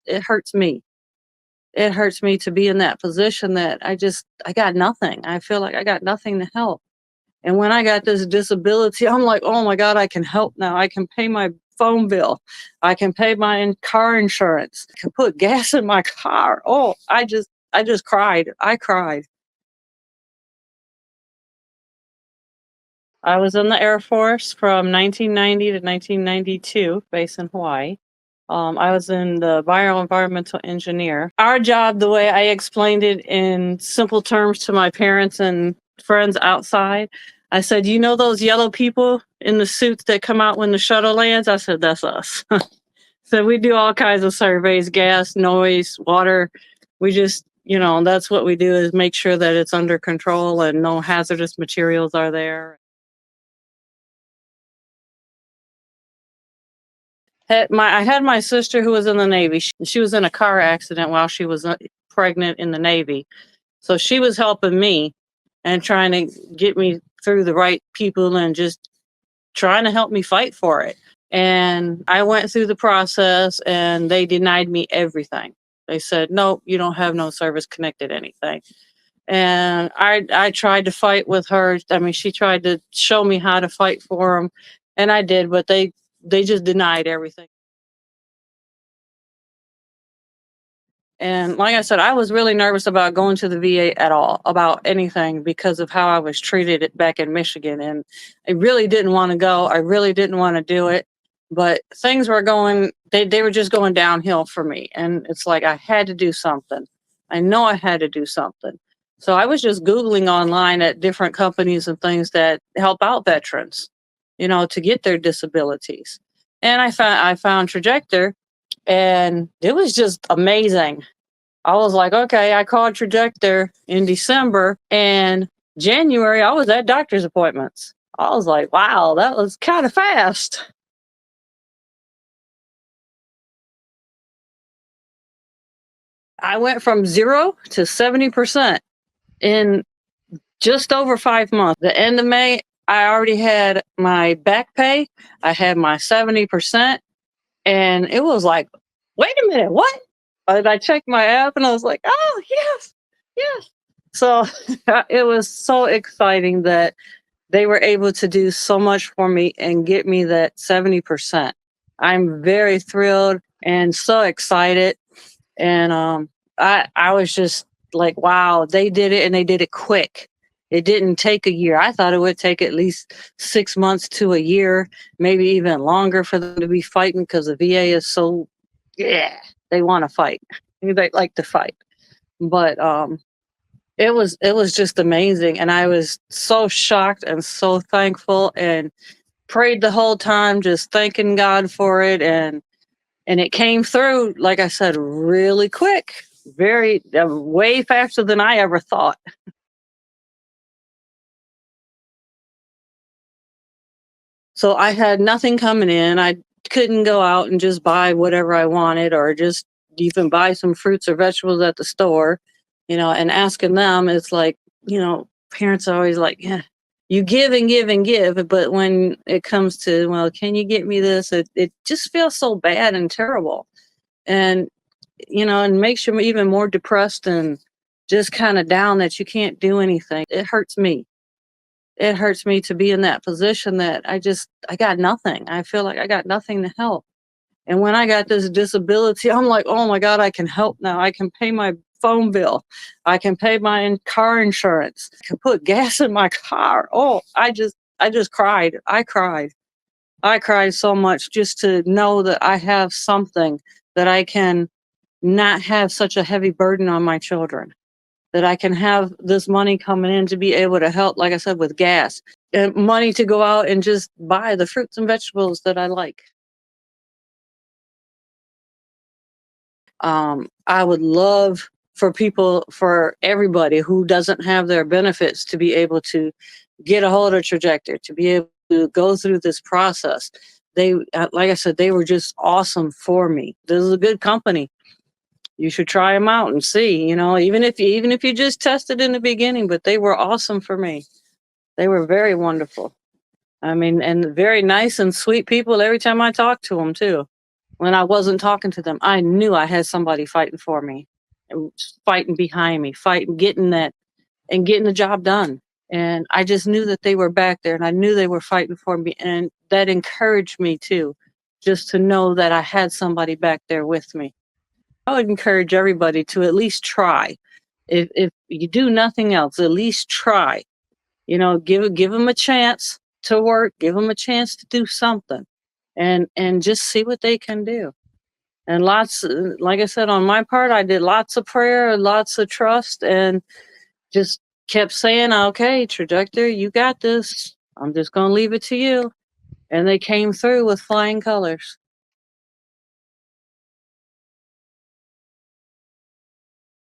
it hurts me. It hurts me to be in that position that I got nothing. I feel like I got nothing to help. And when I got this disability, I'm like, oh my God, I can help now. I can pay my phone bill. I can pay my car insurance. I can put gas in my car. Oh, I just cried. I cried. I was in the Air Force from 1990 to 1992, based in Hawaii. I was in the bioenvironmental engineer. Our job, the way I explained it in simple terms to my parents and friends outside, I said, you know those yellow people in the suits that come out when the shuttle lands? I said, that's us. So we do all kinds of surveys, gas, noise, water. We just, that's what we do, is make sure that it's under control and no hazardous materials are there. I had my sister who was in the Navy. She was in a car accident while she was pregnant in the Navy. So she was helping me and trying to get me through the right people and just trying to help me fight for it. And I went through the process and they denied me everything. They said, nope, you don't have no service connected anything. And I tried to fight with her. I mean, she tried to show me how to fight for them, and I did, but they just denied everything. And like I said, I was really nervous about going to the VA at all, about anything, because of how I was treated back in Michigan. And I really didn't want to go. I really didn't want to do it. But things were they were just going downhill for me. And it's like I had to do something. I know I had to do something. So I was just Googling online at different companies and things that help out veterans, to get their disabilities. And I found Trajector, and it was just amazing. I was like, okay, I called Trajector in December, and January I was at doctor's appointments. I was like, wow, that was kind of fast. I went from 0 to 70% in just over 5 months. The end of May, I already had my back pay. I had my 70%. And it was like, wait a minute, what? And I checked my app and I was like, oh, yes, yes. So it was so exciting that they were able to do so much for me and get me that 70%. I'm very thrilled and so excited. And I was just like, wow, they did it, and they did it quick. It didn't take a year. I thought it would take at least 6 months to a year, maybe even longer, for them to be fighting, because the VA is so, yeah, they want to fight. They like to fight. But it was just amazing, and I was so shocked and so thankful, and prayed the whole time, just thanking God for it. And it came through, like I said, really quick, very way faster than I ever thought. So I had nothing coming in. I couldn't go out and just buy whatever I wanted, or just even buy some fruits or vegetables at the store, and asking them, it's like, parents are always like, yeah, you give and give and give. But when it comes to, well, can you get me this? It just feels so bad and terrible. And, and makes you even more depressed and just kind of down, that you can't do anything. It hurts me. It hurts me to be in that position that I got nothing. I feel like I got nothing to help. And when I got this disability, I'm like, oh my God, I can help now. I can pay my phone bill. I can pay my car insurance. I can put gas in my car. Oh, I just cried. I cried. I cried so much, just to know that I have something, that I can not have such a heavy burden on my children, that I can have this money coming in to be able to help, like I said, with gas, and money to go out and just buy the fruits and vegetables that I like. I would love for everybody who doesn't have their benefits, to be able to get a hold of Trajector, to be able to go through this process. They, like I said, they were just awesome for me. This is a good company. You should try them out and see. Even if you just tested in the beginning, but they were awesome for me. They were very wonderful. I mean, and very nice and sweet people every time I talked to them too. when I wasn't talking to them, I knew I had somebody fighting for me, and fighting behind me, fighting, getting that, and getting the job done. And I just knew that they were back there, and I knew they were fighting for me. And that encouraged me too, just to know that I had somebody back there with me. I would encourage everybody to at least try. If you do nothing else, at least try. Give them a chance to work, give them a chance to do something, and just see what they can do. And like I said, on my part, I did lots of prayer, lots of trust, and just kept saying, okay, Trajector, you got this. I'm just going to leave it to you. And they came through with flying colors.